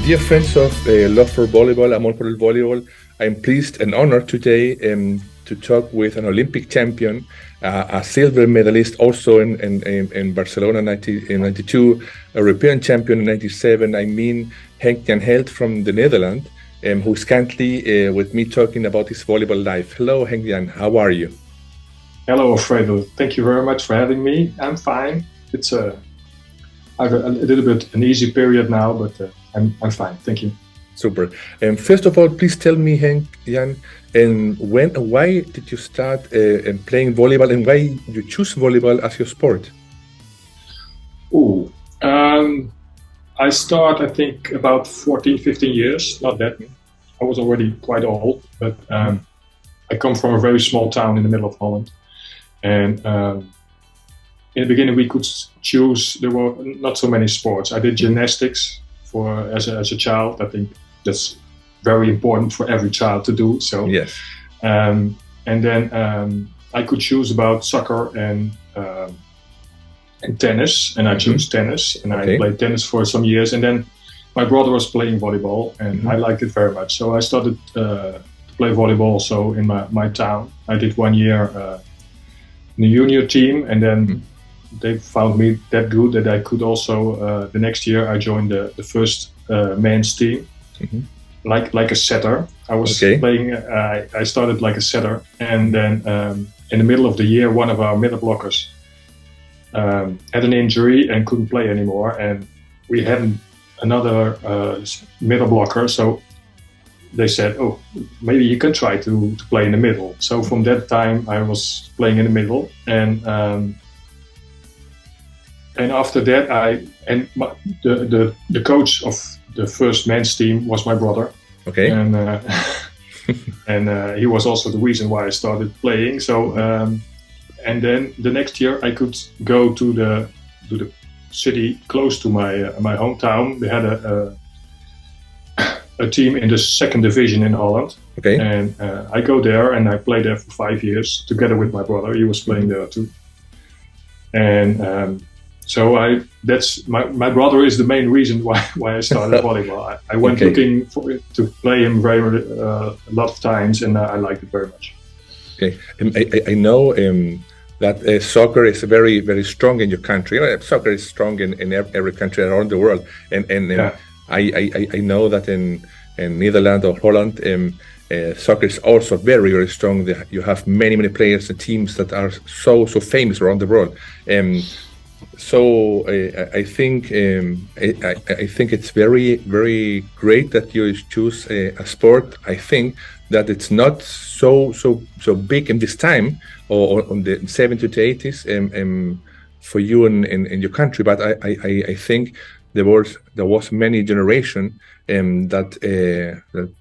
Dear friends of Love for Volleyball, Amor por el Voleibol, I'm pleased and honored today to talk with an Olympic champion, a silver medalist also in Barcelona in 92, a European champion in 97. I mean Henk Jan Held from the Netherlands, who's currently with me talking about his volleyball life. Hello, Henk Jan, how are you? Hello, Alfredo. Thank you very much for having me. I'm fine. I've a little bit an easy period now, but I'm fine. Thank you. Super. First of all, please tell me, Henk Jan, why did you start playing volleyball, and why you choose volleyball as your sport? I start, I think, about 14, 15 years. Not that. I was already quite old, but I come from a very small town in the middle of Holland. And in the beginning, we could choose. There were not so many sports. I did gymnastics as a child. I think that's very important for every child to do. So yes. And then I could choose about soccer and tennis, and I chose tennis, and I played tennis for some years. And then my brother was playing volleyball, and I liked it very much. So I started to play volleyball also in my town. I did 1 year in the junior team, and then they found me that good that I could also, the next year I joined the first men's team, like a setter. I was playing, I started like a setter, and then in the middle of the year, one of our middle blockers had an injury and couldn't play anymore, and we had another middle blocker, so they said, oh, maybe you can try to play in the middle. So from that time I was playing in the middle, and after that the coach of the first men's team was my brother. And and he was also the reason why I started playing. So and then the next year I could go to the city close to my hometown. They had a team in the second division in Holland. And I go there, and I played there for 5 years together with my brother. He was playing there too. And so that's my brother is the main reason why I started volleyball. I went looking to play him a lot of times, and I liked it very much. I know that soccer is very, very strong in your country. Soccer is strong in every country around the world, and I know that in Netherlands or Holland, soccer is also very, very strong. You have many players and teams that are so famous around the world. So I think it's very, very great that you choose a sport. I think that it's not so big in this time, or on the 70s to 80s for you in your country. But I think there was many generation that,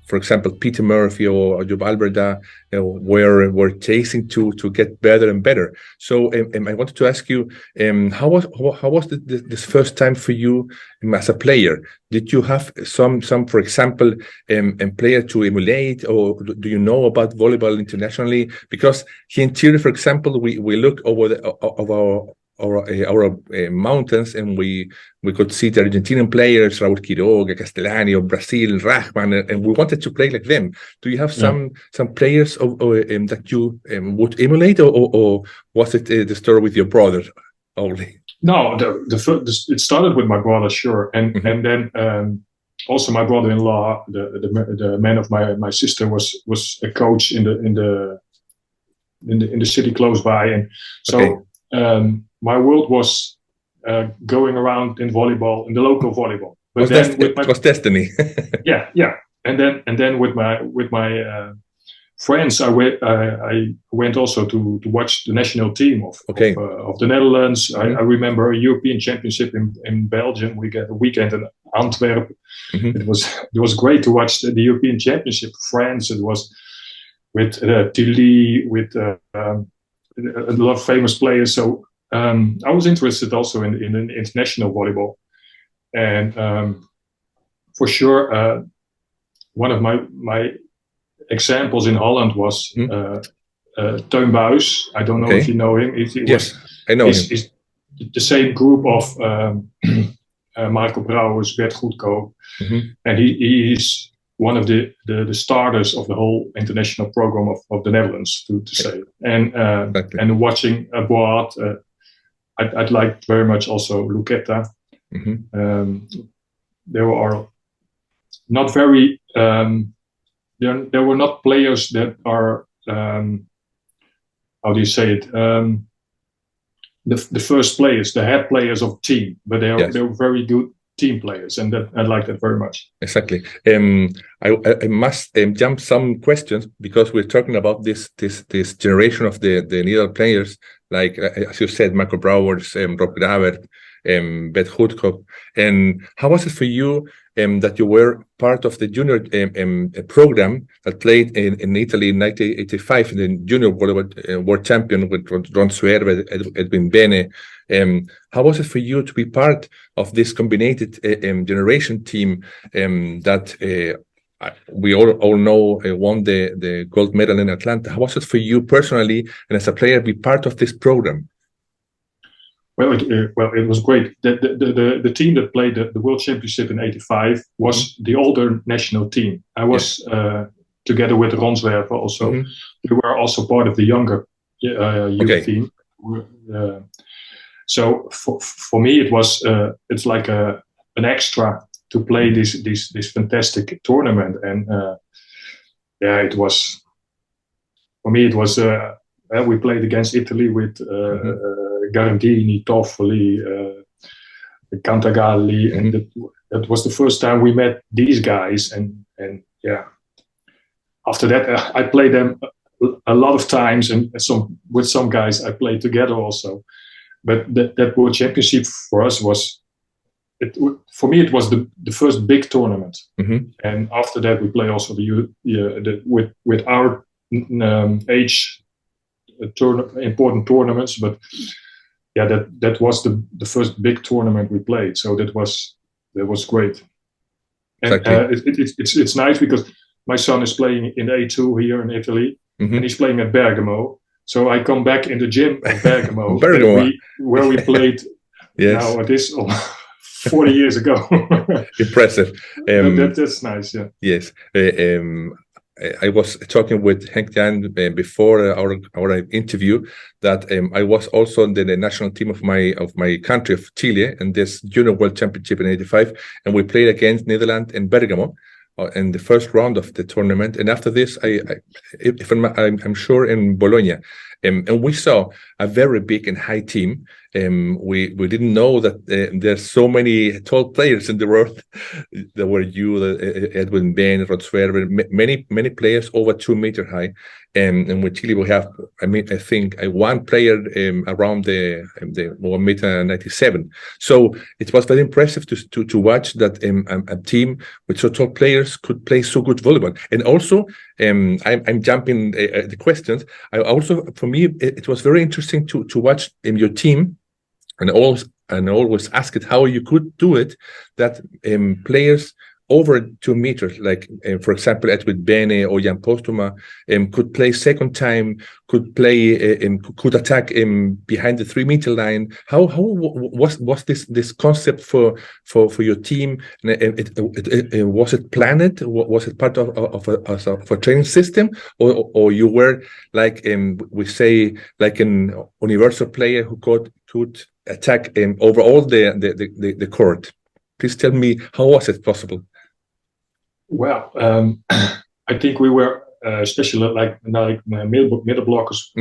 for example, Peter Murphy or Job Alberta were chasing to get better and better. So I wanted to ask you, how was this first time for you as a player? Did you have some for example, player to emulate, or do you know about volleyball internationally? Because here in Chile, for example, we look over our mountains, and we could see the Argentinian players, Raúl Quiroga, Castellani, or Brazil, Rahman, and we wanted to play like them. Do you have some players that you would emulate, or was it the story with your brother only? No, it started with my brother, sure, and then also my brother-in-law, the man of my sister, was a coach in the city close by, and so. My world was going around in volleyball, in the local volleyball. But it was destiny. yeah. And then with my friends, I went also to watch the national team of the Netherlands. I remember a European Championship in Belgium. We get a weekend in Antwerp. It was great to watch the European Championship. France. It was with Tilly, with a lot of famous players. So. I was interested also in international volleyball, and for sure, one of my examples in Holland was Teun Buijs. I don't know if you know him. Yes, I know him. He's the same group of Marco Brouwers, Bert Goedkoop, and he is one of the starters of the whole international program of the Netherlands, to say. And watching abroad, I'd like very much also Lucetta. There were not very there were not players that are how do you say it, the first players, the head players of the team, but they were very good team players, and that I like that very much. Exactly. I must jump some questions, because we're talking about this generation of the Netherlands players, like as you said, Marco Brouwers, Rob Graver, Bert Goedkoop. And how was it for you that you were part of the junior program that played in Italy in 1985, in the junior world champion with Ron Suerve, Edwin Bene? How was it for you to be part of this combined generation team that we all know won the gold medal in Atlanta? How was it for you personally and as a player be part of this program? Well, it was great. The team that played the World Championship in '85 was the older national team. I was together with Ron Zwerver also. We were also part of the younger youth team. So for me, it was it's like an extra to play this fantastic tournament, and it was, for me it was. We played against Italy with Garandini, Toffoli, Cantagalli, and that was the first time we met these guys. And after that, I played them a lot of times, and with some guys I played together also. But that World Championship for us was, for me, it was the first big tournament. And after that, we play also with our age. Important tournaments, but that was the first big tournament we played, so that was great. And it's nice because my son is playing in A2 here in Italy, and he's playing at Bergamo, so I come back in the gym at Bergamo, where we played. Now it is 40 years ago. Impressive. That's nice. Yes. I was talking with Henk Jan before our interview that I was also in the national team of my country of Chile in this junior world championship in '85, and we played against Netherlands in Bergamo in the first round of the tournament. And after this, I'm sure in Bologna, and we saw a very big and high team. We didn't know that there's so many tall players in the world. There were Edwin Ben, Rod Swerve, many players over 2 meters high. And with Chile, we have, I think one player around the 1.97 meters. So it was very impressive to watch that a team with so tall players could play so good volleyball. And also, I'm jumping the questions. For me, it was very interesting to watch your team, and always ask it how you could do it, that players over 2 meters, like for example Edwin Bene or Jan Postuma, could play second time, could play could attack behind the 3 meter line. How was this concept for your team? Was it planned? Was it part of a training system, or you were like we say like an universal player who could attack over all the court? Please tell me, how was it possible? Well, I think we were especially like middle blockers.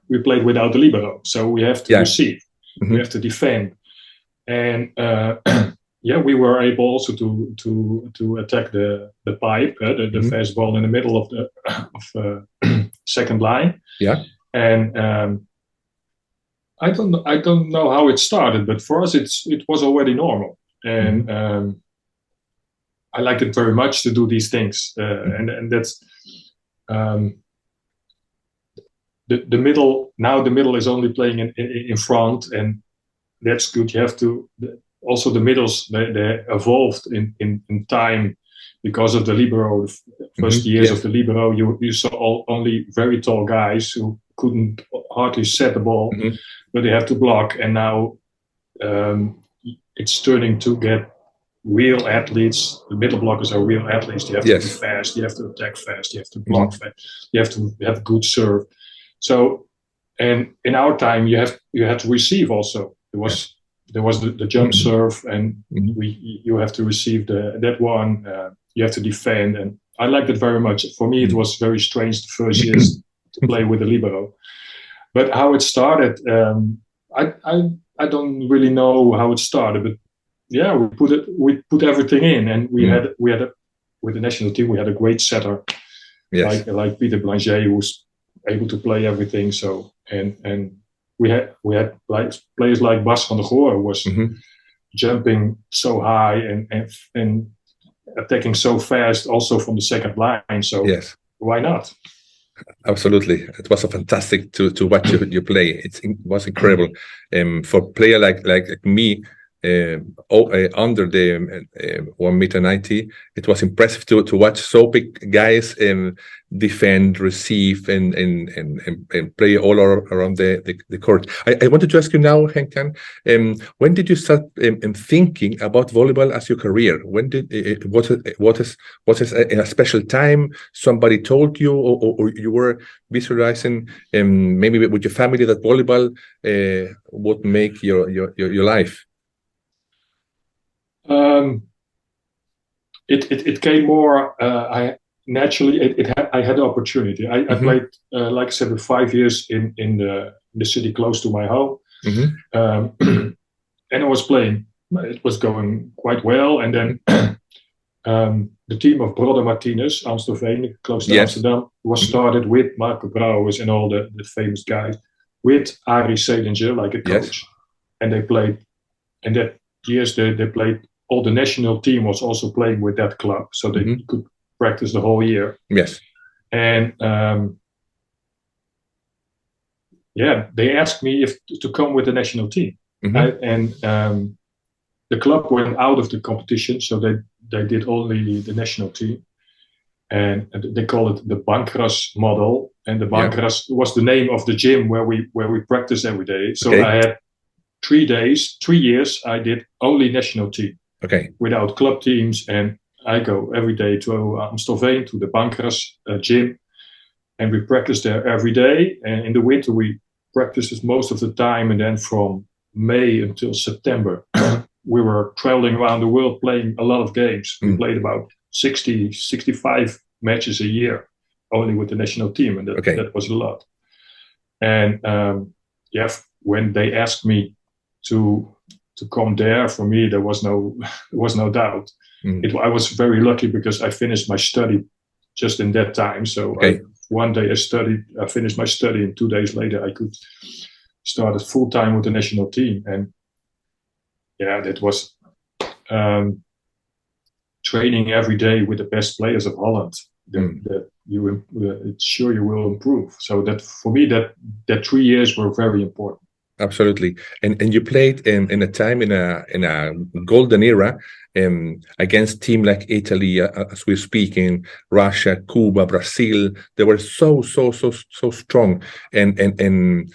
We played without the libero, so we have to receive, we have to defend, and we were able also to attack the pipe, the fast ball in the middle of the second line. And I don't know how it started, but for us it was already normal, and I liked it very much to do these things, and that's the middle. Now the middle is only playing in front, and that's good. You have to also, the middles they evolved in time because of the libero. The first years of the libero, you saw only very tall guys who couldn't hardly set the ball, but they have to block. And now it's turning to get real athletes. The middle blockers are real athletes. You have to be fast. You have to attack fast. You have to block fast. You have to have good serve. So, and in our time, you had to receive also. There was the jump serve, and you have to receive that one. You have to defend, and I liked it very much. For me, it was very strange the first years to play with the libero. But how it started, I don't really know how it started, but yeah, we put everything in, and we had with the national team we had a great setter, like Peter Blanchet, who was able to play everything. So and we had like players like Bas van der Goor, who was jumping so high and attacking so fast, also from the second line. So why not? Absolutely, it was a fantastic to watch you play. It was incredible. For a player like me, under the 1.90 m, it was impressive to watch so big guys defend, receive, and play all around the court. I wanted to ask you now, Henk Jan, when did you start thinking about volleyball as your career? When did was it in a special time? Somebody told you, or you were visualizing maybe with your family that volleyball would make your life? It came more. Naturally, I had the opportunity. I played, like I said, for 5 years in the city close to my home, and I was playing. It was going quite well, and then the team of Brother Martinez, Amstelveen, close to Amsterdam, was started with Marco Brouwers and all the famous guys, with Arie Selinger like a coach, and they played. And that years they played. All the national team was also playing with that club, so they could practice the whole year. Yes. And they asked me to come with the national team. The club went out of the competition, so they did only the national team. And they call it the Bankras model. And the Bankras was the name of the gym where we practice every day. So I had 3 years, I did only national team. Without club teams, and I go every day to Amstelveen, to the Bankras gym, and we practice there every day. And in the winter we practice most of the time, and then from May until September we were traveling around the world playing a lot of games. We played about 65 matches a year only with the national team, and that was a lot. And when they asked me to come there, for me there was no doubt. I was very lucky because I finished my study just in that time. So one day I finished my study, and 2 days later I could start full time with the national team. And that was training every day with the best players of Holland. It's sure you will improve. So that for me that 3 years were very important. Absolutely, and you played in a time in a golden era against team like Italy, as we're speaking, Russia, Cuba, Brazil. They were so strong. And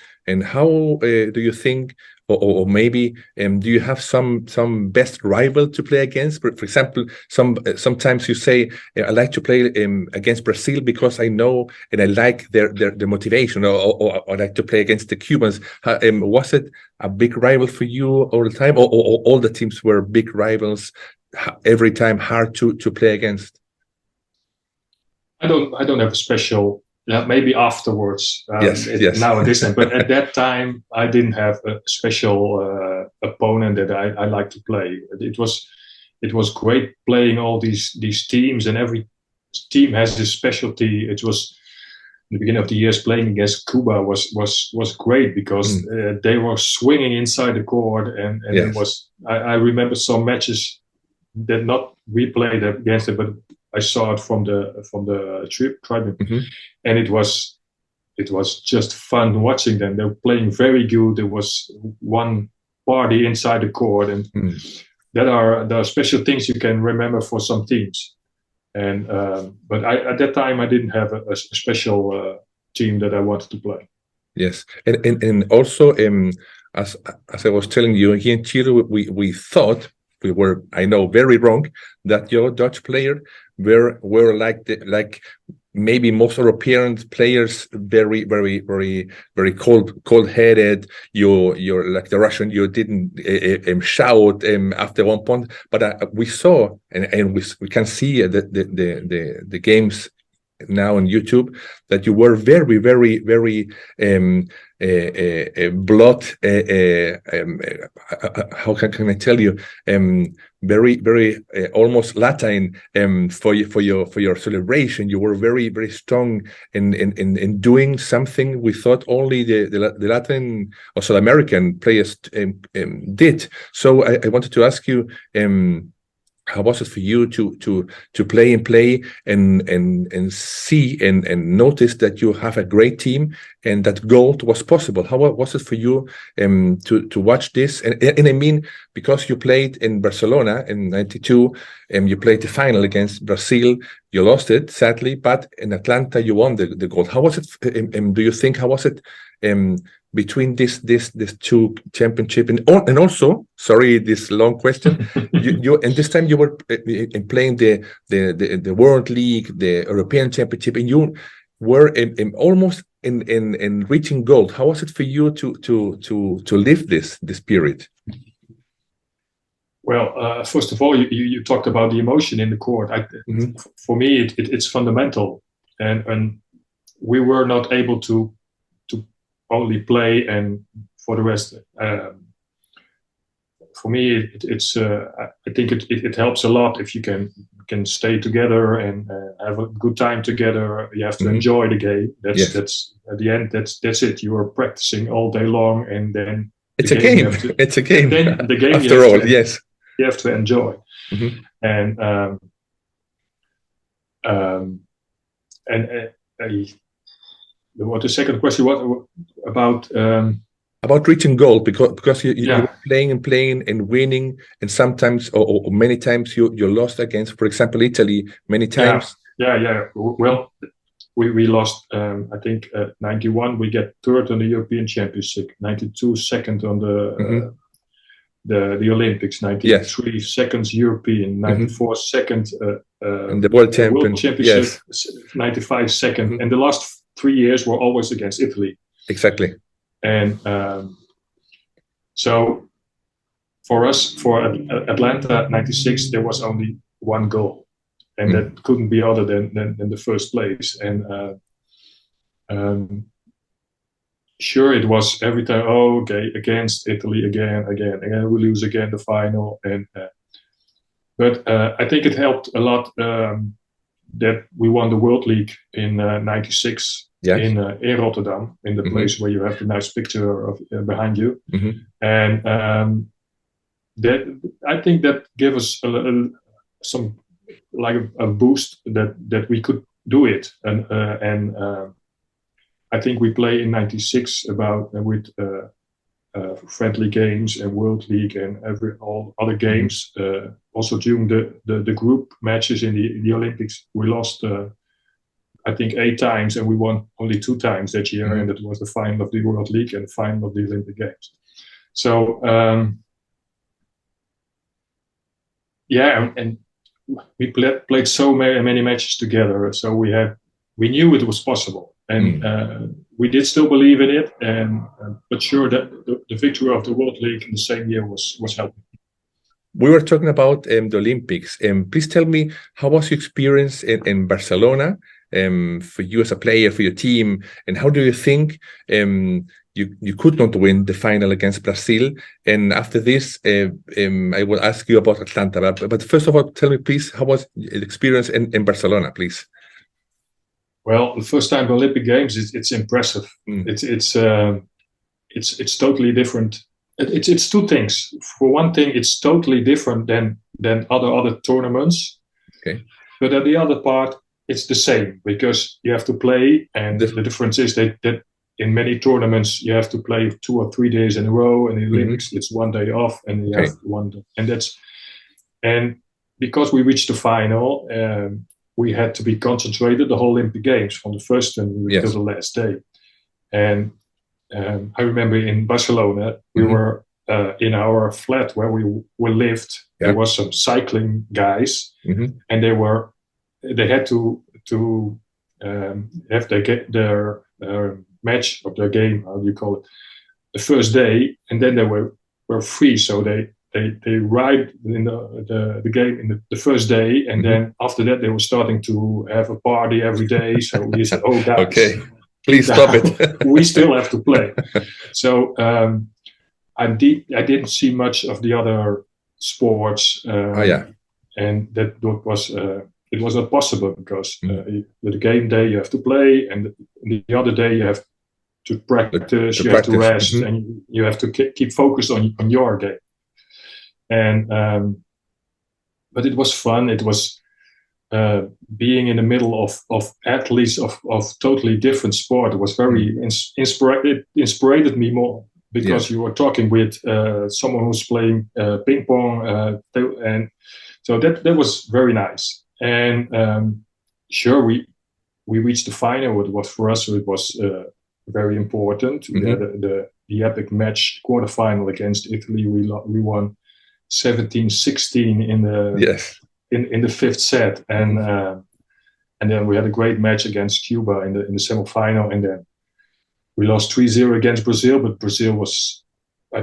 how do you think, or maybe do you have some best rival to play against? For example, sometimes you say I like to play against Brazil because I know and I like their motivation, or I like to play against the Cubans. Was it a big rival for you all the time, or all the teams were big rivals every time, hard to play against? I don't have a special. Maybe afterwards. Now it isn't, but at that time I didn't have a special opponent that I like to play. It was great playing all these teams, and every team has this specialty. It was in the beginning of the years playing against Cuba was great because they were swinging inside the court, and it was. I remember some matches that not we played against it, but I saw it from the trip, and it was just fun watching them. They were playing very good. There was one party inside the court, and there are special things you can remember for some teams. And but at that time I didn't have a special team that I wanted to play. Yes, and also as I was telling you, here in Chile, we thought, we were, I know, very wrong, that your Dutch player were like maybe most European players, very cold-headed. You're like the Russian. You didn't shout after one point, but we saw and we can see the games now on YouTube that you were very blood. How can I tell you? Very almost Latin for your celebration. You were very strong in doing something we thought only the Latin or South American players did. So I wanted to ask you. How was it for you to play and see and notice that you have a great team and that gold was possible? How was it for you to watch this? And I mean, because you played in Barcelona in '92, you played the final against Brazil. You lost it, sadly, but in Atlanta you won the gold. How was it? Do you think how was it? Between this two championship and also, sorry, this long question, you and this time you were playing the World League, the European Championship, and you were almost in reaching gold. How was it for you to live this period? Well, first of all, you talked about the emotion in the court. For me, it's fundamental, and we were not able to only play, and for the rest, for me, I think it helps a lot if you can stay together and have a good time together. You have to enjoy the game. That's at the end. That's it. You are practicing all day long, and then it's a game. It's a game. Then the game, after all, yes, you have to enjoy. And what the second question? What about reaching goal? Because you were playing and winning, and sometimes or many times you lost against, for example, Italy many times. Yeah. Well, we lost. I think 91 we get third on the European Championship. 92 second on the Olympics. 93 second European. 94 second. And the World Championship. Yes. 95 second, and the last 3 years were always against Italy. Exactly. And so for us, for Atlanta 96, there was only one goal, and that couldn't be other than the first place. And sure, it was every time, against Italy again, we lose again the final. And but I think it helped a lot that we won the World League in '96 in Rotterdam, in the place where you have the nice picture of behind you. And that I think that gave us some like a boost that we could do it. And I think we play in '96 with friendly games and World League and all other games. Also during the group matches in the Olympics, we lost I think 8 times, and we won only 2 times that year, and it was the final of the World League and the final of the Olympic Games. So and we played so many matches together, so we knew it was possible, and we did still believe in it, and but sure that the victory of the World League in the same year was helping. We were talking about the Olympics. Please tell me, how was your experience in Barcelona for you as a player, for your team, and how do you think you could not win the final against Brazil? And after this, I will ask you about Atlanta. But first of all, tell me, please, how was the experience in Barcelona, please? Well, the first time Olympic Games, it's impressive. It's totally different. It's 2 things. For one thing, it's totally different than other tournaments. Okay. But at the other part, it's the same, because you have to play, and the difference is that in many tournaments you have to play 2 or 3 days in a row, and in the Olympics it's 1 day off, and you have 1 day. And because we reached the final, we had to be concentrated the whole Olympic Games from the first until the last day. And I remember in Barcelona, we were in our flat where we lived. Yeah. There was some cycling guys, and they had to have their match of their game, how do you call it, the first day, and then they were free, so they ride in the game in the first day, and then after that they were starting to have a party every day. So we said, "Oh, guys, okay, please stop it. We still have to play." So I didn't see much of the other sports, and that was it was not possible because the game day you have to play, and the other day you have to practice, you have to rest, and you have to keep focused on your game. And but it was fun. It was being in the middle of athletes of totally different sport. It was very it inspired me more because you were talking with someone who's playing ping pong, and so that was very nice. And sure, we reached the final. It was for us. It was very important. We had the epic match quarterfinal against Italy. We won 17-16 in the fifth set, and then we had a great match against Cuba in the semifinal, and then we lost 3-0 against Brazil. But Brazil was, I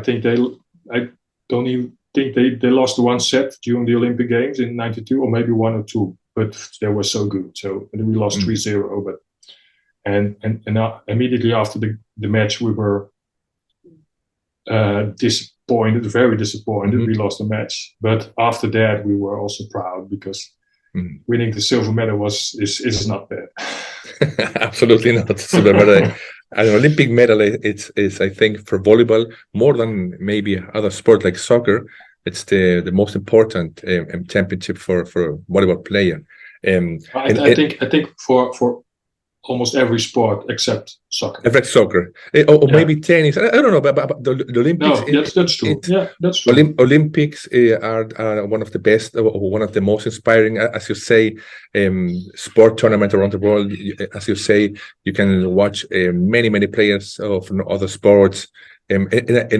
don't even think they lost one set during the Olympic Games in '92, or maybe 1 or 2. But they were so good. So we lost 3-0. But and immediately after the match, we were disappointed, very disappointed. We lost the match, but after that we were also proud because winning the silver medal is not bad. Absolutely not. Silver medal, an Olympic medal. It's I think for volleyball more than maybe other sport like soccer. It's the most important championship for a volleyball player. I think for almost every sport except soccer. Except soccer, or maybe tennis. I don't know, but the Olympics. No, that's true. That's true. Olympics are one of the best, or one of the most inspiring, as you say, sport tournament around the world. As you say, you can watch many players from other sports. And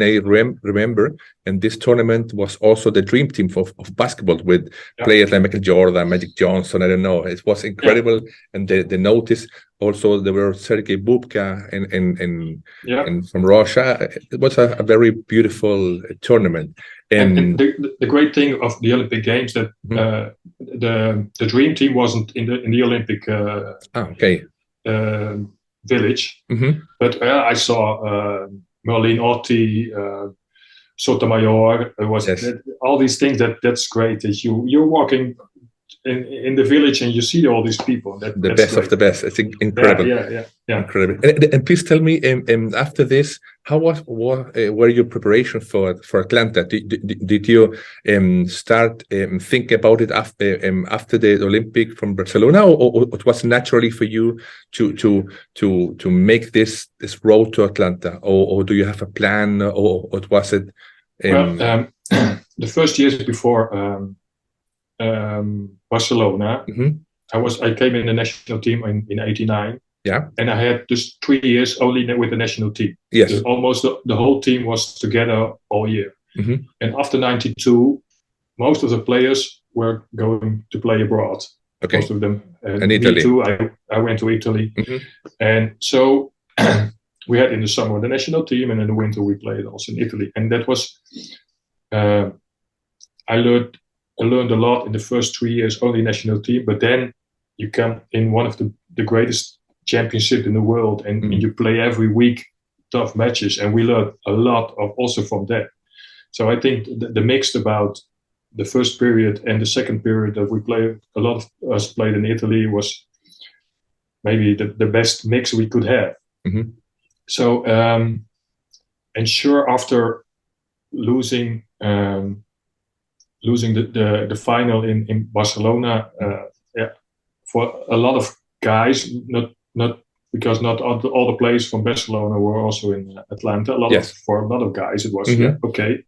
I remember, and this tournament was also the dream team of basketball with players like Michael Jordan, Magic Johnson. I don't know. It was incredible, and the notice also there were Sergei Bubka and from Russia. It was a very beautiful tournament. And the great thing of the Olympic Games that the dream team wasn't in the Olympic village, but I saw. Merlin Otti, Sotomayor, all these things. That's great. That you're walking in the village and you see all these people. The best of the best. It's incredible. Yeah. Incredible. And please tell me, after this, how were your preparation for Atlanta? Did you start think about it after the Olympic from Barcelona, or it was naturally for you to make this road to Atlanta, or do you have a plan, or what was it? The first years before Barcelona, I came in the national team in '89. Yeah, and I had just 3 years only with the national team. Yes, so almost the whole team was together all year. And after '92, most of the players were going to play abroad. Okay, most of them. And Italy. Me too. I went to Italy, and so we had in the summer the national team, and in the winter we played also in Italy. And that was I learned a lot in the first 3 years only national team, but then you come in one of the greatest championship in the world, and you play every week tough matches, and we learned a lot also from that. So I think the mix about the first period and the second period that we played, a lot of us played in Italy, was maybe the best mix we could have. So and sure, after losing the final in Barcelona, for a lot of guys, not because not all the players from Barcelona were also in Atlanta. For a lot of guys, it was okay.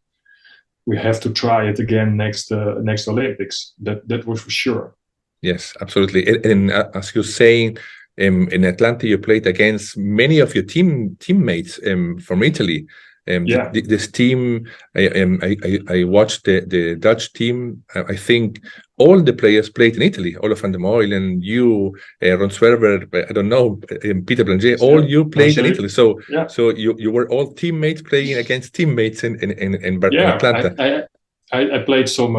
We have to try it again next Olympics. That was for sure. Yes, absolutely. And as you're saying, in Atlanta, you played against many of your teammates from Italy. This team, I watched the Dutch team. I think all the players played in Italy. Olaf van der Moel and you, Ron Swerver, I don't know, Peter Blanger, all you played in Italy. So you were all teammates playing against teammates in Atlanta. I played some.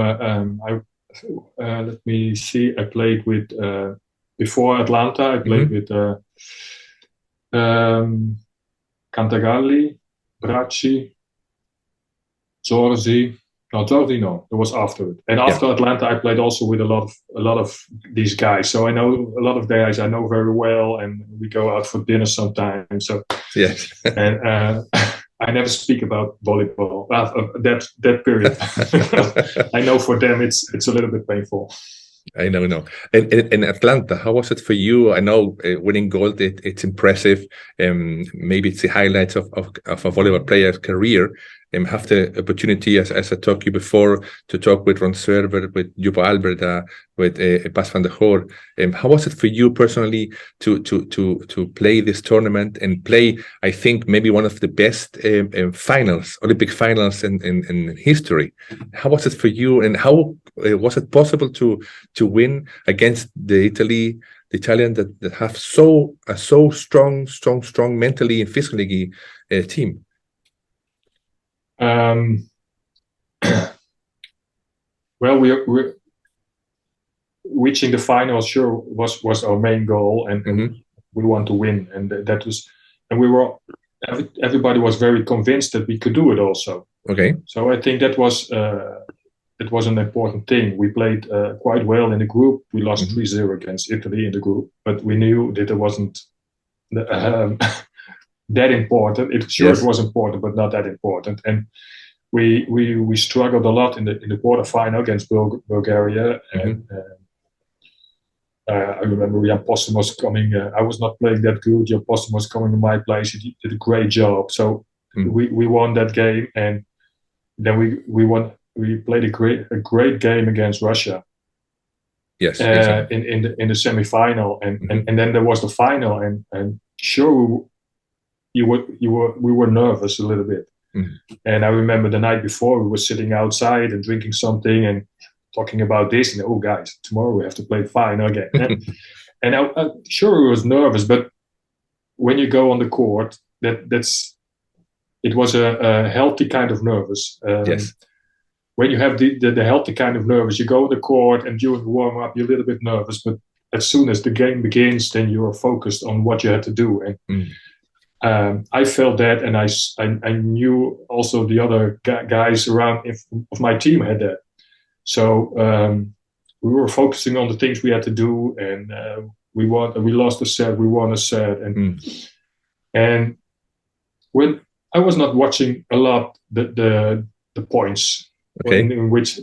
Let me see. I played with before Atlanta. I played with Cantagalli, Bracci, Zorzi. No, Zorzi, no. It was after it. And after Atlanta, I played also with a lot of these guys. So I know a lot of guys I know very well, and we go out for dinner sometimes. So yes, and I never speak about volleyball. That period. I know for them it's a little bit painful. I know. And in Atlanta, how was it for you? I know winning gold, it's impressive. Maybe it's the highlights of a volleyball player's career. Have the opportunity, as I talked to you before, to talk with Ron Server, with Jupo Albert, with Bas van der Goor. How was it for you personally to play this tournament and play, I think, maybe one of the best finals, Olympic finals in history? How was it for you, and how was it possible to win against the Italian that have so strong mentally and physically team? Well, we're reaching the final. Sure, was our main goal, and we want to win, and that was, and we were. Everybody was very convinced that we could do it. Also, okay. So I think that was an important thing. We played quite well in the group. We lost 3-0 against Italy in the group, but we knew that it wasn't that important. It was important, but not that important. And we struggled a lot in the quarterfinal against Bulgaria. And I remember Jan Possum was coming. I was not playing that good. Jan Possum was coming in my place. He did a great job. So we won that game, and then we won. We played a great game against Russia. Yes, in the semi-final, and then there was the final, and sure. We were nervous a little bit, and I remember the night before we were sitting outside and drinking something and talking about this. And guys, tomorrow we have to play final again. And I sure was nervous, but when you go on the court, it was a healthy kind of nervous. Yes. When you have the healthy kind of nervous, you go on the court and during the warm up you're a little bit nervous, but as soon as the game begins, then you're focused on what you had to do. And I felt that, and I knew also the other guys around of my team had that. So we were focusing on the things we had to do, and we lost a set, we won a set, and when I was not watching a lot the points, okay,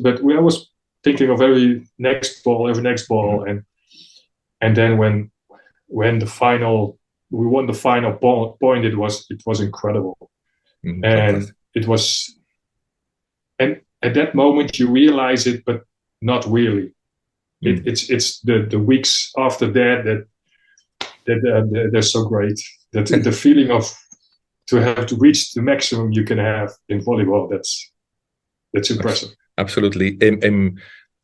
but I was thinking of every next ball, and then when the final. We won the final point. It was incredible, and it was. And at that moment, you realize it, but not really. It's the weeks after that they're so great. That the feeling of to have to reach the maximum you can have in volleyball. That's impressive. Absolutely.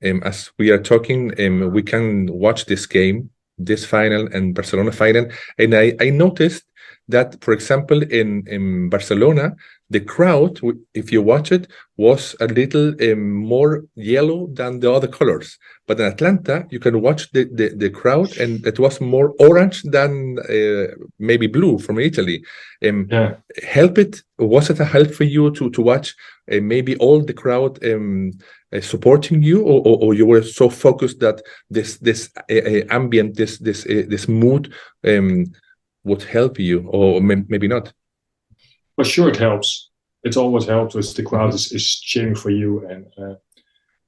As we are talking, we can watch this game. This final and Barcelona final, and I noticed that, for example, in Barcelona, the crowd, if you watch it, was a little more yellow than the other colors. But in Atlanta, you can watch the crowd, and it was more orange than maybe blue from Italy. Was it a help for you to watch maybe all the crowd supporting you, or you were so focused that this ambient, this mood would help you, or maybe not? Well, sure, it helps. It always helps if the crowd is cheering for you,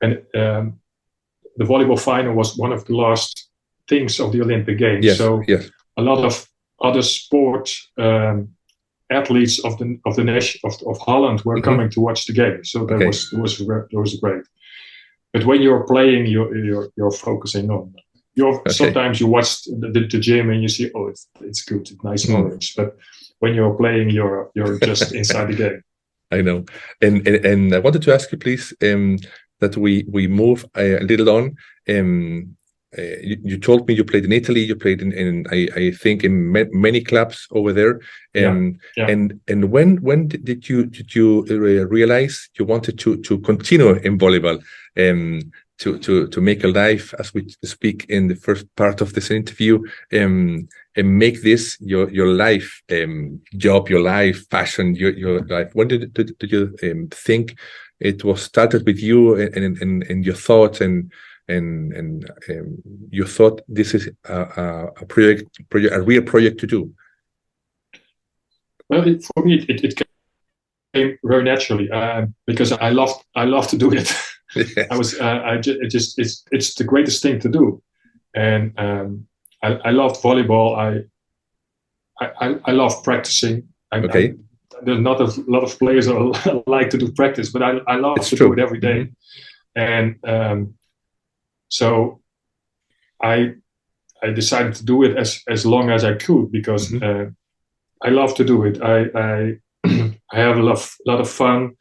and the volleyball final was one of the last things of the Olympic Games. Yes, so yes. A lot of other sport athletes of nation of Holland were coming to watch the game. So that was great. But when you're playing, you're focusing on sometimes you watch the gym and you see, oh, it's good, it's nice orange, but when you're playing, you're just inside the game. I know, and I wanted to ask you, please, that we move a little on. You told me you played in Italy. You played in I think in many clubs over there. And when did you realize you wanted to continue in volleyball? To make a life, as we speak in the first part of this interview, and make this your life job, your life passion, your life. When did you think it was started with you and your thoughts and you thought this is a real project to do? Well, for me, it came very naturally because I love to do it. Yes. It's the greatest thing to do, and I loved volleyball. I love practicing. There's not a lot of players that like to do practice, but I love to do it every day. And so I decided to do it as long as I could because I love to do it. I have a lot of fun.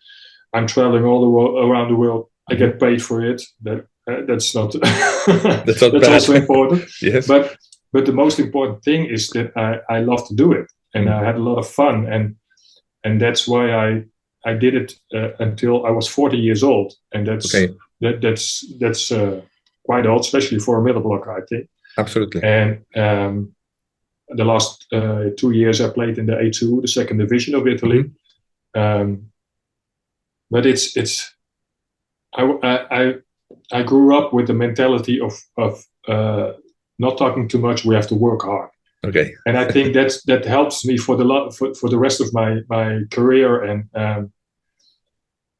I'm traveling around the world. I get paid for it. That's not that's also important. Yes. But the most important thing is that I love to do it, and I had a lot of fun, and that's why I did it until I was 40 years old, and that's quite old, especially for a middle blocker, I think. Absolutely. And the last 2 years I played in the A2, the second division of Italy. But I grew up with the mentality of not talking too much. We have to work hard. Okay. And I think that helps me for the rest of my career. And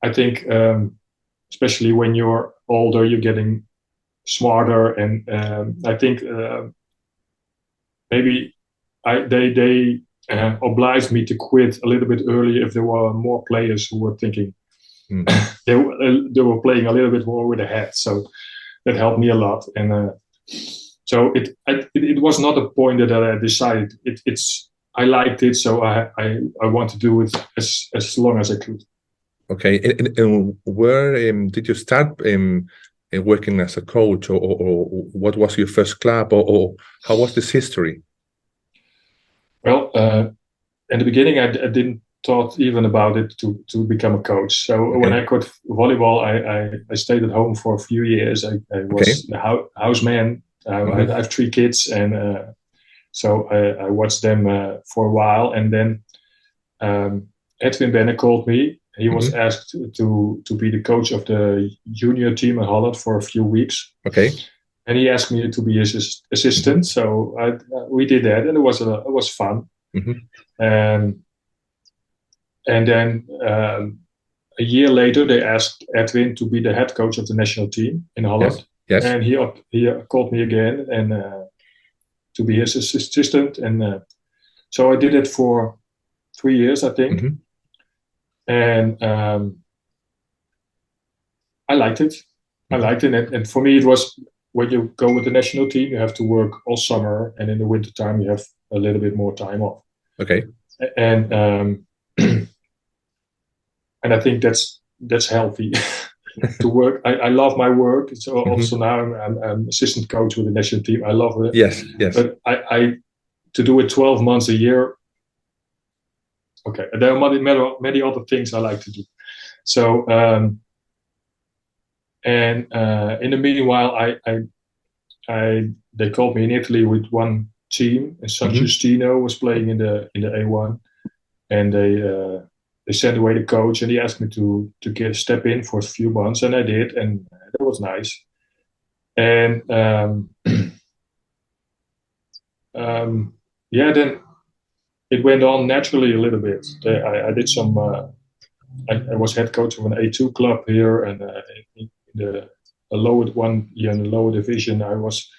I think especially when you're older, you're getting smarter. And I think maybe they obliged me to quit a little bit early if there were more players who were thinking. They were playing a little bit more with the head, so that helped me a lot. And so it was not a point that I decided. I liked it, so I want to do it as long as I could. Okay, and where did you start working as a coach, or what was your first club, or how was this history? Well, in the beginning, I didn't thought even about it to become a coach. So when I quit volleyball, I stayed at home for a few years. I was the houseman. I have 3 kids, and so I watched them for a while. And then Edwin Benne called me. He was asked to be the coach of the junior team in Holland for a few weeks. Okay. And he asked me to be his assistant. So we did that, and it was fun. And then a year later, they asked Edwin to be the head coach of the national team in Holland. Yes. And he called me again and to be his assistant. And so I did it for 3 years, I think. And I liked it. And for me, it was when you go with the national team, you have to work all summer. And in the wintertime, you have a little bit more time off. Okay. And and I think that's healthy to work. I love my work. So also now I'm assistant coach with the national team. I love it. Yes. But I to do it 12 months a year. Okay, there are many other things I like to do. So in the meanwhile, they called me in Italy with one team, and San Giustino was playing in the A1, and they sent away the coach, and he asked me to step in for a few months, and I did, and that was nice. And then it went on naturally a little bit. I did some. I was head coach of an A2 club here, and in the lower one year in the lower division, I was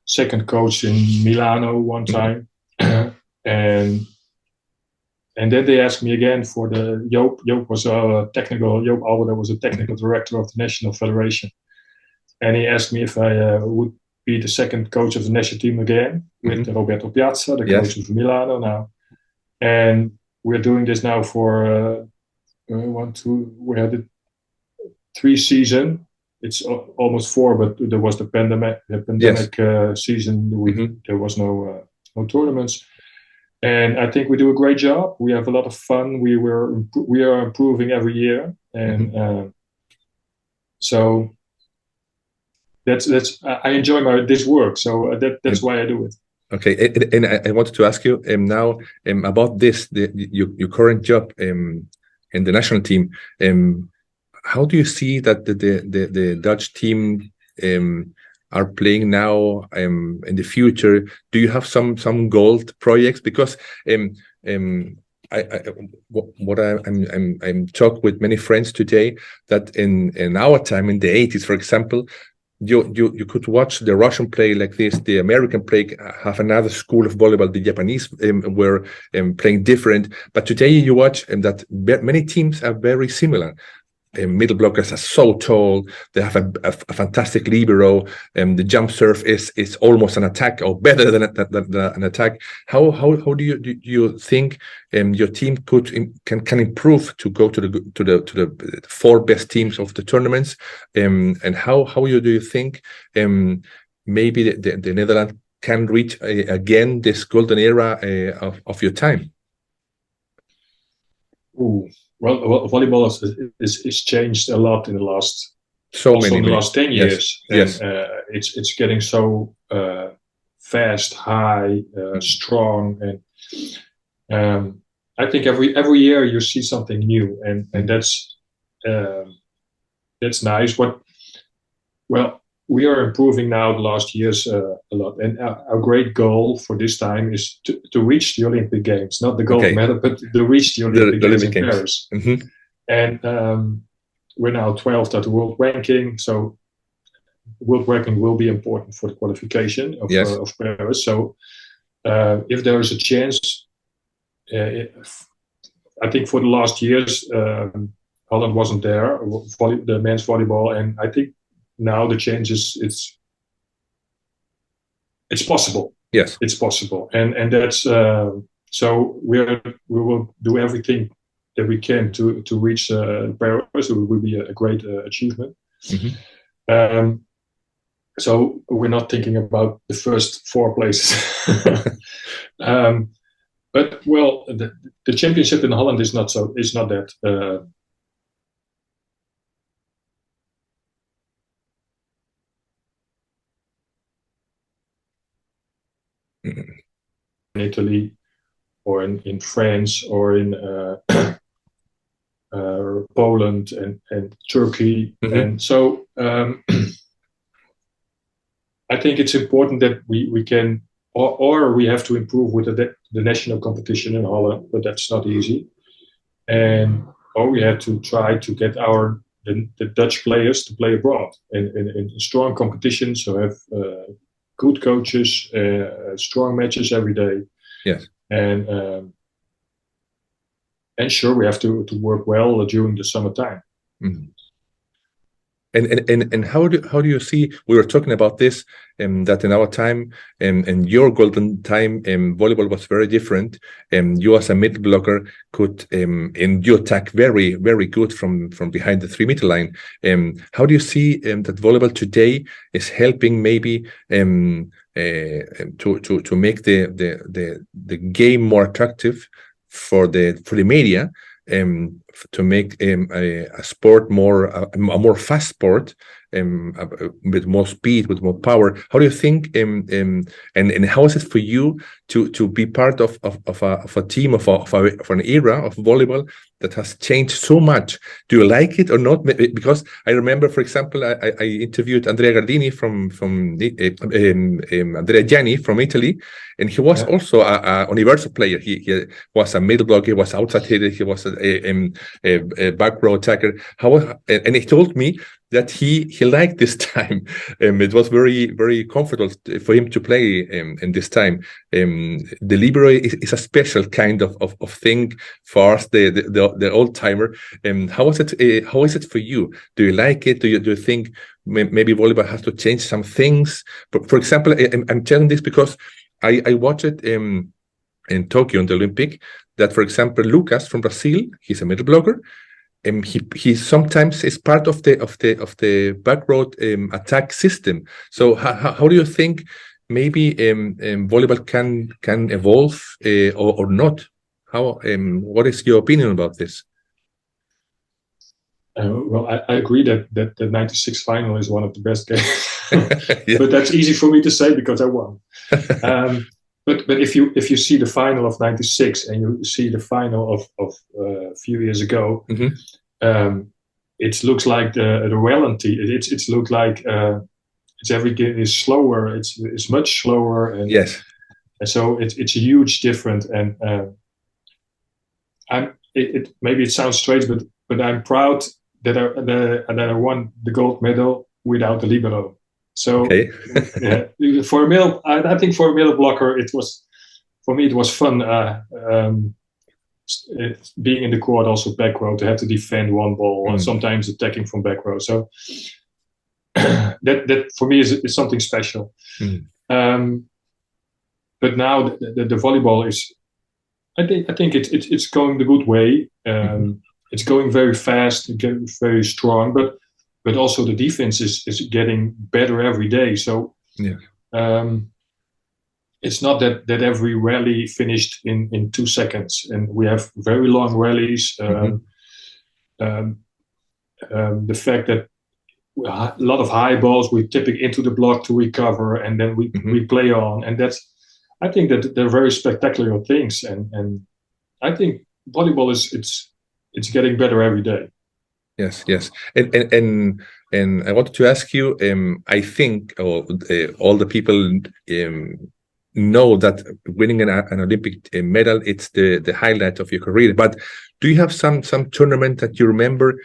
second coach in Milano one time, and then they asked me again for the Joop. Joop was a technical. Joop Alberda was a technical director of the National Federation, and he asked me if I would be the second coach of the national team again with Roberto Piazza, the coach of Milano now. And we're doing this now for we had it 3 seasons. It's almost 4, but there was the pandemic season. There was no tournaments. And I think we do a great job. We have a lot of fun. We are improving every year. And so that's I enjoy this work. So that's why I do it. Okay, and I wanted to ask you now about this, your current job in the national team. How do you see that the Dutch team are playing now in the future? Do you have some gold projects? Because I'm talking with many friends today that in our time, in the 80s, for example, you could watch the Russian play like this, the American play have another school of volleyball, the Japanese were playing different. But today you watch that many teams are very similar. Middle blockers are so tall. They have a fantastic libero. The jump serve is almost an attack, or better than an attack. How do you think your team can improve to go to the 4 best teams of the tournaments? And how do you think maybe the Netherlands can reach again this golden era of your time? Ooh. Well, volleyball is changed a lot in the last last 10 years. Yes. And, it's getting so fast, high, strong, and I think every year you see something new, and that's nice. We are improving now the last years a lot, and our great goal for this time is to reach the Olympic Games, not the gold medal, but to reach the Olympic Games in Paris. And we're now 12th at the world ranking, so world ranking will be important for the qualification of Paris. So if there is a chance, I think for the last years, Holland wasn't there, the men's volleyball, and I think now the change is it's possible. Yes, it's possible, and that's so we will do everything that we can to reach Paris. It will be a great achievement. So we're not thinking about the first 4 places. But the championship in Holland is not that. In Italy, or in France, or in Poland and Turkey, and so I think it's important that we can, or we have to improve with the national competition in Holland, but that's not easy, or we have to try to get the Dutch players to play abroad in strong competitions, so have good coaches, strong matches every day. Yes, and sure, we have to work well during the summertime. And how do you see? We were talking about this, that in our time, and your golden time, volleyball was very different. You as a middle blocker could, and you attack very, very good from behind the 3-meter line. How do you see that volleyball today is helping maybe to make the game more attractive for the media? To make a sport a more fast sport, with more speed, with more power. How do you think, and how is it for you to be part of a team of an era of volleyball that has changed so much? Do you like it or not? Because I remember, for example, I interviewed Andrea Gardini from Andrea Gianni from Italy, and he was also a universal player. He was a middle blocker, he was outside hitter, he was a back row attacker. And he told me that he liked this time. It was very, very comfortable for him to play in this time. The libero is a special kind of thing for us, the old timer. How is it for you? Do you like it? Do you think maybe volleyball has to change some things. But for example, I'm telling this because I watched it in Tokyo in the Olympic. That, for example, Lucas from Brazil, he's a middle blocker. He sometimes is part of the back row attack system. So how do you think maybe volleyball can evolve or not? How what is your opinion about this? Well, I agree that the '96 final is one of the best games, Yeah. but that's easy for me to say because I won. But if you see the final of '96 and you see the final of a few years ago, it looks like the reality. It's looked like it's everything is slower. It's much slower, and yes, and so it's a huge difference. And maybe it sounds strange, but I'm proud that I won the gold medal without the libero. So okay. yeah, for a middle, I think for a middle blocker, it was fun. Being in the court, also back row, to have to defend one ball, and sometimes attacking from back row. So that for me is something special. But now the volleyball is, I think it's going the good way. It's going very fast, getting very strong, but also the defense is getting better every day. So yeah. It's not that every rally finished in 2 seconds, and we have very long rallies. The fact that a lot of high balls, we tip it into the block to recover, and then we play on, and I think that they're very spectacular things, and I think volleyball it's getting better every day. Yes, and I wanted to ask you. I think all the people know that winning an Olympic medal, it's the highlight of your career. But do you have some tournament that you remember,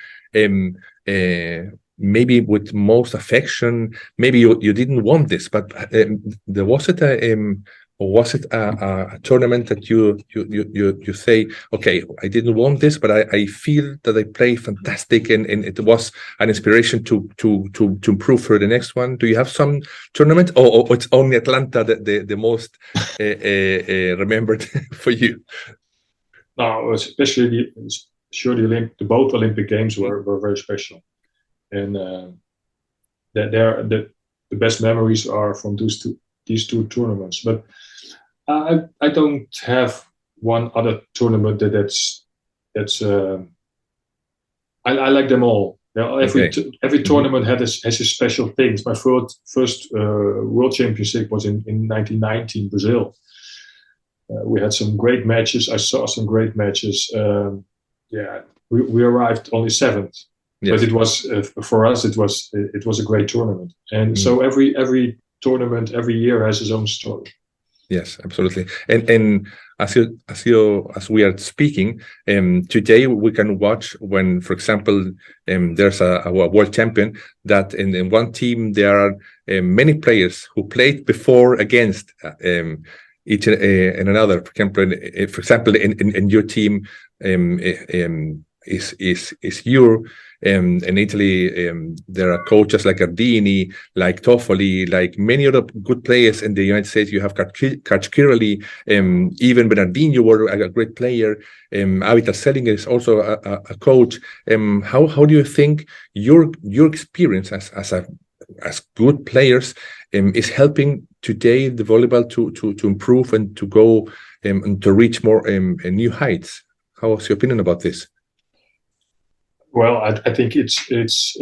maybe with most affection? Maybe you didn't want this, but was it a tournament that you say, okay, I didn't want this, but I feel that I play fantastic, and it was an inspiration to improve for the next one? Do you have some tournament, or it's only Atlanta the most remembered for you? No, especially the both Olympic Games were very special, and the best memories are from these two tournaments. But I don't have one other tournament that's I like them all. Every tournament has its special things. My first World Championship was in 1990 in Brazil. We had some great matches. I saw some great matches. We arrived only 7th, but it was for us. It was a great tournament, and so every tournament every year has its own story. Yes, absolutely. And as we are speaking, today we can watch when, for example, there's a world champion that in one team there are many players who played before against each and another. For example, in your team is your. In Italy, there are coaches like Ardini, like Toffoli, like many other good players. In the United States, you have Kachkirali, even Bernardinho were a great player. Avital Sellinger is also a coach. How do you think your experience as good players is helping today the volleyball to improve and to go and to reach more new heights? How's your opinion about this? Well, I think it's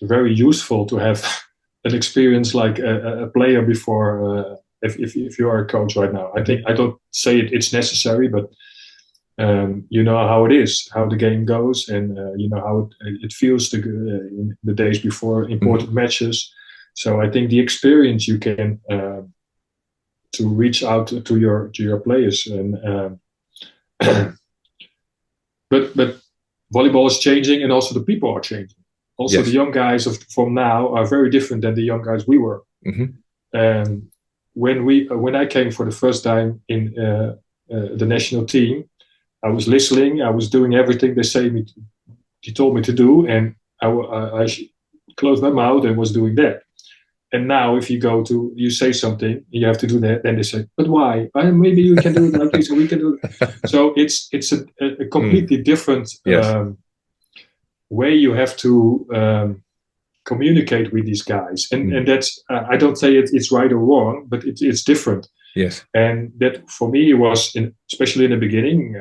very useful to have an experience like a player before. If you are a coach right now, I don't say it's necessary, but you know how it is, how the game goes, and you know how it feels in the days before important matches. So I think the experience you can to reach out to your players and. But volleyball is changing, and also the people are changing. Also, the young guys from now are very different than the young guys we were. When I came for the first time in the national team, I was listening. I was doing everything they told me to do, and closed my mouth and was doing that. And now, if you say something, you have to do that. Then they say, "But why? Maybe you can do it like this, or we can do it." So it's a completely different way you have to communicate with these guys, and that's I don't say it's right or wrong, but it's different. Yes, and that for me was especially in the beginning,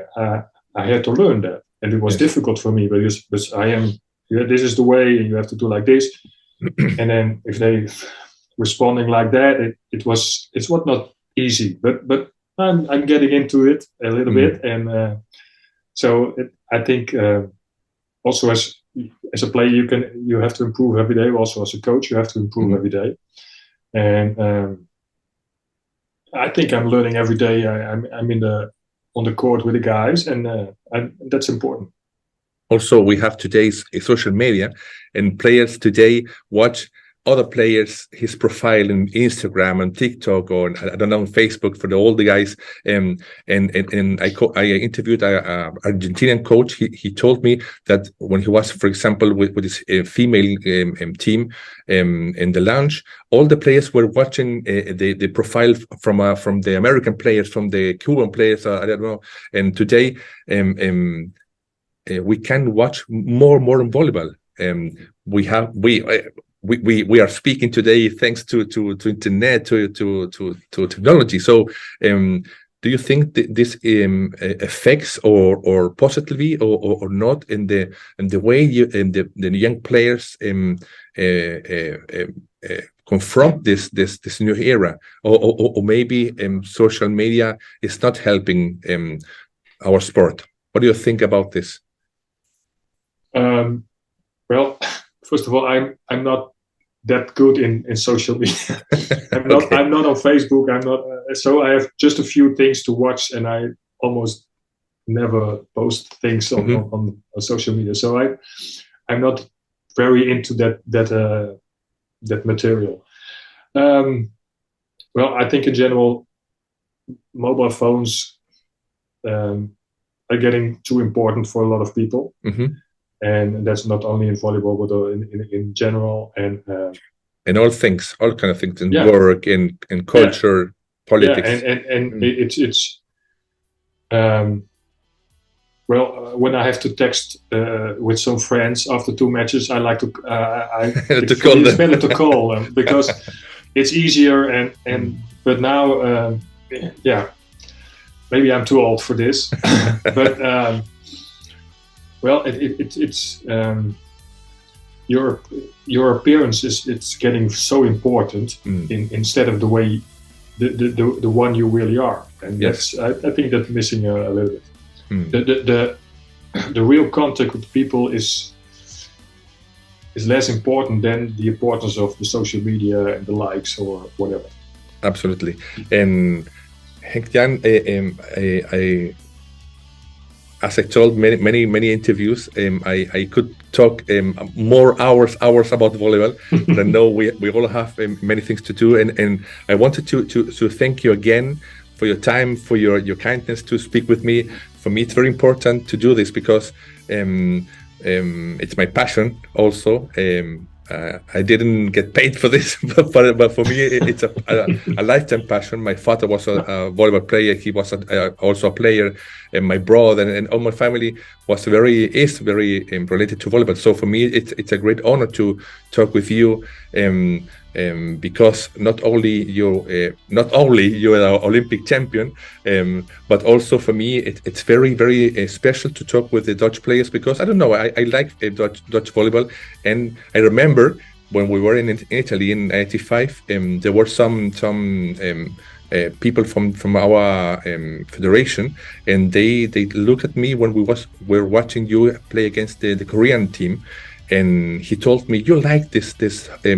I had to learn that, and it was difficult for me because I am. This is the way, and you have to do like this. And then if they responding like that, it's not easy, but I'm getting into it a little bit, and I think also as a player you have to improve every day. Also as a coach, you have to improve every day, and I think I'm learning every day. I'm on the court with the guys, and that's important. Also, we have today's social media, and players today watch other players, his profile in Instagram and TikTok, or I don't know, Facebook for all the guys. And I interviewed a Argentinian coach. He told me that when he was, for example, with his female team in the lounge, all the players were watching the profile from the American players, from the Cuban players. I don't know. And today, we can watch more in volleyball. We are speaking today thanks to internet, to technology. So do you think that this affects or positively or not in the way the young players confront this new era, or maybe social media is not helping our sport? What do you think about this? Well, first of all, I'm not that good in social media. I'm not on Facebook. I'm not. So I have just a few things to watch, and I almost never post things on social media. So I'm not very into that material. Well, I think in general, mobile phones are getting too important for a lot of people. And that's not only in volleyball, but in general, and in all things, all kind of things, in work, in culture, politics. And it's well, when I have to text with some friends after 2 matches, I like to call them. Better to call them because it's easier. And but now, maybe I'm too old for this, but. Well, it's your appearance it's getting so important instead of the way the one you really are, and that's I think that's missing a little bit. The real contact with people is less important than the importance of the social media and the likes or whatever. Absolutely. And Henk Jan, as I told many interviews, I could talk more hours about volleyball. But I know we all have many things to do, and I wanted to thank you again for your time, for your kindness to speak with me. For me, it's very important to do this because it's my passion also. I didn't get paid for this, but for me, it's a lifetime passion. My father was a volleyball player. He was also a player, and my brother and all my family is very related to volleyball. So for me, it's a great honor to talk with you, because not only you're an Olympic champion, but also for me it's very special to talk with the Dutch players, because I don't know, I like Dutch volleyball, and I remember when we were in Italy in '95, there were some people from our federation, and they looked at me when we were watching you play against the Korean team. And he told me, you like this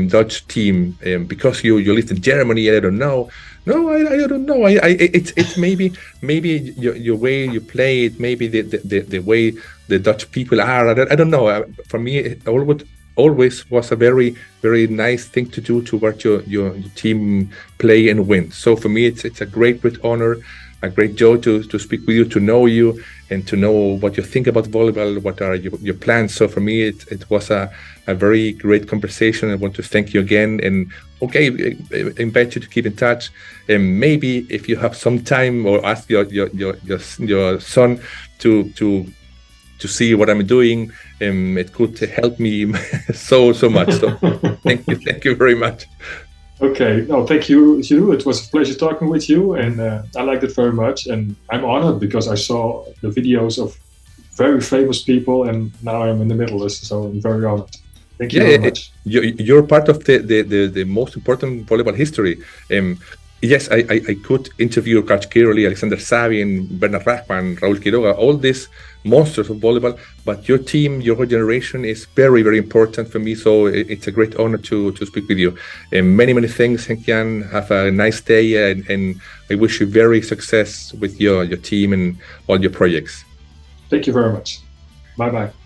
Dutch team because you lived in Germany. I don't know. No, I don't know. It's maybe your way you play it. Maybe the way the Dutch people are. I don't know. For me, it always was a very nice thing to do, to watch your team play and win. So for me, it's a great honor a great joy to speak with you, to know you, and to know what you think about volleyball, what are your plans. So for me, it was a very great conversation. I want to thank you again, and I invite you to keep in touch. And maybe if you have some time, or ask your son to see what I'm doing, it could help me so much. So thank you very much. Okay, no, thank you. It was a pleasure talking with you, and I liked it very much. And I'm honored because I saw the videos of very famous people, and now I'm in the middle, so I'm very honored. Thank you very much. You're part of the most important volleyball history. Yes, I could interview Coach Kirley, Alexander Sabin, Bernard Rachman, Raúl Quiroga, all these monsters of volleyball, but your team, your whole generation is very, very important for me. So it's a great honor to speak with you. And many thanks, Henk Jan. Have a nice day, and I wish you very success with your team and all your projects. Thank you very much. Bye-bye.